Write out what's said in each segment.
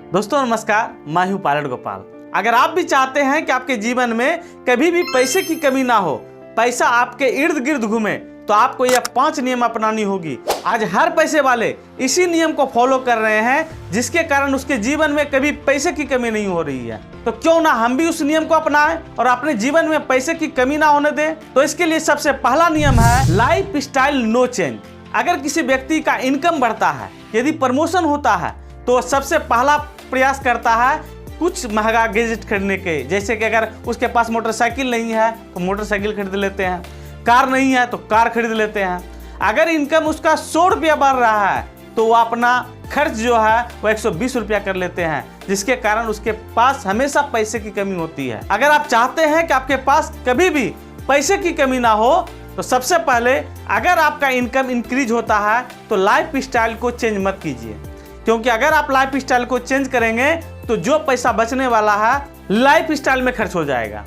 दोस्तों नमस्कार, मैं हूं पायलट गोपाल। अगर आप भी चाहते हैं कि आपके जीवन में कभी भी पैसे की कमी ना हो, पैसा आपके इर्द गिर्द घूमे, तो आपको यह 5 नियम अपनानी होगी। आज हर पैसे वाले इसी नियम को फॉलो कर रहे हैं, जिसके कारण उसके जीवन में कभी पैसे की कमी नहीं हो रही है। तो क्यों ना हम भी उस नियम को अपनाएं और अपने जीवन में पैसे की कमी ना होने दें। तो इसके लिए सबसे पहला नियम है लाइफ स्टाइल नो चेंज। अगर किसी व्यक्ति का इनकम बढ़ता है, यदि प्रमोशन होता है, तो सबसे पहला प्रयास करता है कुछ महंगा गैजेट खरीदने के। जैसे कि अगर उसके पास मोटरसाइकिल नहीं है तो मोटरसाइकिल खरीद लेते हैं, कार नहीं है तो कार खरीद लेते हैं। अगर इनकम उसका 100 रुपया बढ़ रहा है तो वो अपना खर्च जो है वो 120 रुपया कर लेते हैं, जिसके कारण उसके पास हमेशा पैसे की कमी होती है। अगर आप चाहते हैं कि आपके पास कभी भी पैसे की कमी ना हो, तो सबसे पहले अगर आपका इनकम इंक्रीज होता है तो लाइफ स्टाइल को चेंज मत कीजिए, क्योंकि अगर आप लाइफ स्टाइल को चेंज करेंगे तो जो पैसा बचने वाला है लाइफ स्टाइल में खर्च हो जाएगा।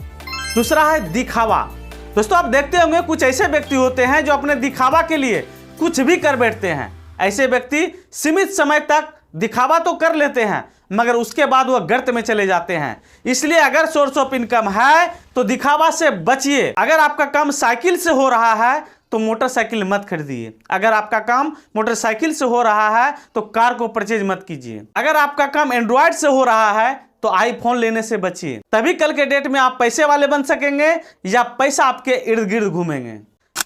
दूसरा है दिखावा। दोस्तों आप देखते होंगे कुछ ऐसे व्यक्ति होते हैं जो अपने दिखावा के लिए कुछ भी कर बैठते हैं। ऐसे व्यक्ति सीमित समय तक दिखावा तो कर लेते हैं, मगर उसके बाद वह गर्त में चले जाते हैं। इसलिए अगर सोर्स ऑफ इनकम है तो दिखावा से बचिए। अगर आपका काम साइकिल से हो रहा है तो मोटरसाइकिल मत खरीदिए। अगर आपका काम मोटरसाइकिल से हो रहा है तो कार को परचेज मत कीजिए। अगर आपका काम एंड्रॉयड से हो रहा है तो आईफोन लेने से बचिए। तभी कल के डेट में आप पैसे वाले बन सकेंगे या पैसा आपके इर्द गिर्द घूमेंगे।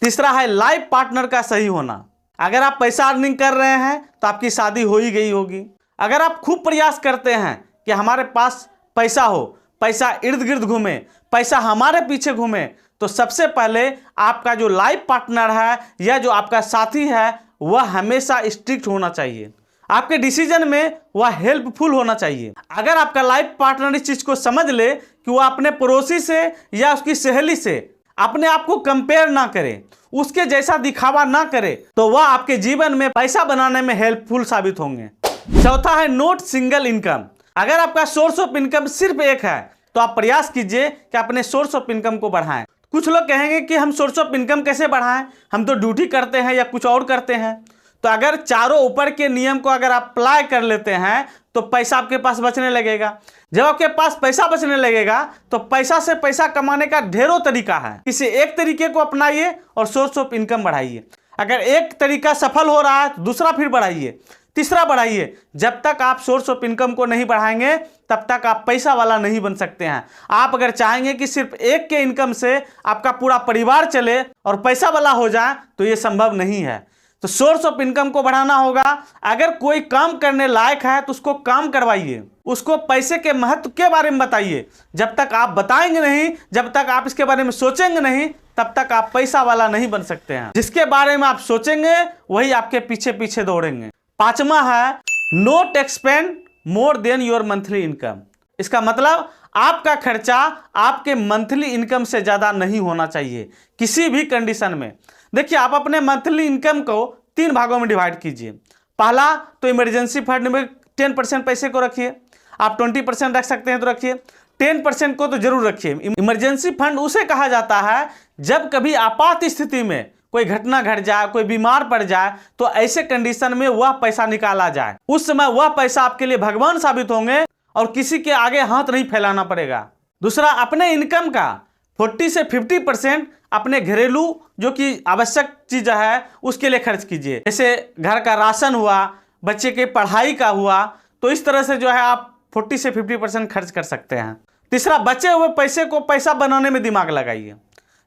तीसरा है लाइफ पार्टनर का सही होना। अगर आप पैसा अर्निंग कर रहे हैं तो आपकी शादी हो ही गई होगी। अगर आप खूब प्रयास करते हैं कि हमारे पास पैसा हो, पैसा इर्द गिर्द घूमे, पैसा हमारे पीछे घूमे, तो सबसे पहले आपका जो लाइफ पार्टनर है या जो आपका साथी है वह हमेशा स्ट्रिक्ट होना चाहिए। आपके डिसीजन में वह हेल्पफुल होना चाहिए। अगर आपका लाइफ पार्टनर इस चीज को समझ ले कि वह अपने पड़ोसी से या उसकी सहेली से अपने आप को कंपेयर ना करे, उसके जैसा दिखावा ना करे, तो वह आपके जीवन में पैसा बनाने में हेल्पफुल साबित होंगे। चौथा है नोट सिंगल इनकम। अगर आपका सोर्स ऑफ इनकम सिर्फ एक है तो आप प्रयास कीजिए कि अपने सोर्स ऑफ इनकम को बढ़ाएं। कुछ लोग कहेंगे कि हम सोर्स ऑफ इनकम कैसे बढ़ाएं, हम तो ड्यूटी करते हैं या कुछ और करते हैं। तो अगर चारों ऊपर के नियम को अगर आप अप्लाई कर लेते हैं तो पैसा आपके पास बचने लगेगा। जब आपके पास पैसा बचने लगेगा तो पैसा से पैसा कमाने का ढेरों तरीका है। किसी एक तरीके को अपनाइए और सोर्स ऑफ इनकम बढ़ाइए। अगर एक तरीका सफल हो रहा है तो दूसरा फिर बढ़ाइए, तीसरा बढ़ाइए। जब तक आप सोर्स ऑफ इनकम को नहीं बढ़ाएंगे तब तक आप पैसा वाला नहीं बन सकते हैं। आप अगर चाहेंगे कि सिर्फ एक के इनकम से आपका पूरा परिवार चले और पैसा वाला हो जाए तो ये संभव नहीं है। तो सोर्स ऑफ इनकम को बढ़ाना होगा। अगर कोई काम करने लायक है तो उसको काम करवाइए, उसको पैसे के महत्व के बारे में बताइए। जब तक आप बताएंगे नहीं, जब तक आप इसके बारे में सोचेंगे नहीं, तब तक आप पैसा वाला नहीं बन सकते हैं। जिसके बारे में आप सोचेंगे वही आपके पीछे पीछे दौड़ेंगे। पांचवा है note expand more than your monthly income. इसका मतलब आपका खर्चा आपके मंथली इनकम से ज्यादा नहीं होना चाहिए किसी भी कंडीशन में। देखिए, आप अपने मंथली इनकम को 3 भागों में डिवाइड कीजिए। पहला तो इमरजेंसी फंड में 10% पैसे को रखिए। आप 20% रख सकते हैं तो रखिए, 10% को तो जरूर रखिए। इमरजेंसी फंड उसे कहा जाता है जब कभी आपात स्थिति में कोई घटना घट जाए, कोई बीमार पड़ जाए, तो ऐसे कंडीशन में वह पैसा निकाला जाए। उस समय वह पैसा आपके लिए भगवान साबित होंगे और किसी के आगे हाथ नहीं फैलाना पड़ेगा। दूसरा, अपने इनकम का 40 से 50% अपने घरेलू जो कि आवश्यक चीज है उसके लिए खर्च कीजिए। जैसे घर का राशन हुआ, बच्चे के पढ़ाई का हुआ, तो इस तरह से जो है आप 40 से 50% खर्च कर सकते हैं। तीसरा, बचे हुए पैसे को पैसा बनाने में दिमाग लगाइए।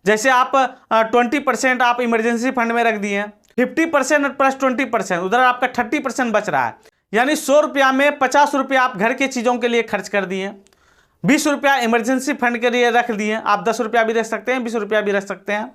जैसे आप 20% आप इमरजेंसी फंड में रख दिए, 50% प्लस 20%, उधर आपका 30% बच रहा है। यानी 100 रुपया में 50 रुपया आप घर के चीज़ों के लिए खर्च कर दिए, 20 रुपया इमरजेंसी फंड के लिए रख दिए। आप 10 रुपया भी रख सकते हैं, 20 रुपया भी रख सकते हैं।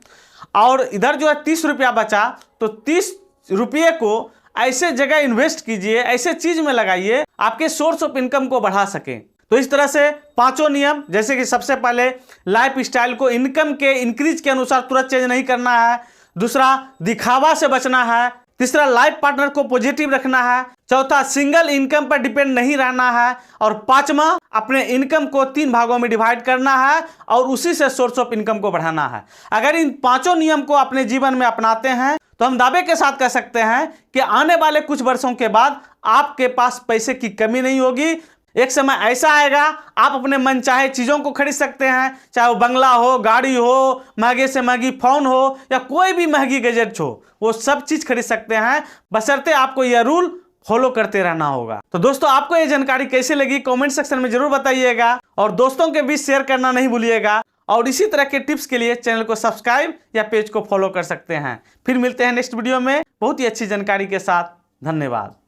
और इधर जो है 30 रुपया बचा, तो 30 रुपये को ऐसे जगह इन्वेस्ट कीजिए, ऐसे चीज में लगाइए आपके सोर्स ऑफ इनकम को बढ़ा सकें। तो इस तरह से 5 नियम, जैसे कि सबसे पहले लाइफ स्टाइल को इनकम के इंक्रीज के अनुसार तुरंत चेंज नहीं करना है। दूसरा, दिखावा से बचना है। तीसरा, लाइफ पार्टनर को पॉजिटिव रखना है। चौथा, सिंगल इनकम पर डिपेंड नहीं रहना है। और 5वां, अपने इनकम को 3 भागों में डिवाइड करना है और उसी से सोर्स ऑफ इनकम को बढ़ाना है। अगर इन 5 नियम को अपने जीवन में अपनाते हैं तो हम दावे के साथ कह सकते हैं कि आने वाले कुछ वर्षों के बाद आपके पास पैसे की कमी नहीं होगी। एक समय ऐसा आएगा आप अपने मनचाहे चीजों को खरीद सकते हैं, चाहे वो बंगला हो, गाड़ी हो, महंगे से महंगी फोन हो या कोई भी महंगी गैजेट हो, वो सब चीज खरीद सकते हैं, बशर्ते आपको यह रूल फॉलो करते रहना होगा। तो दोस्तों, आपको यह जानकारी कैसी लगी कमेंट सेक्शन में जरूर बताइएगा और दोस्तों के बीच शेयर करना नहीं भूलिएगा। और इसी तरह के टिप्स के लिए चैनल को सब्सक्राइब या पेज को फॉलो कर सकते हैं। फिर मिलते हैं नेक्स्ट वीडियो में बहुत ही अच्छी जानकारी के साथ। धन्यवाद।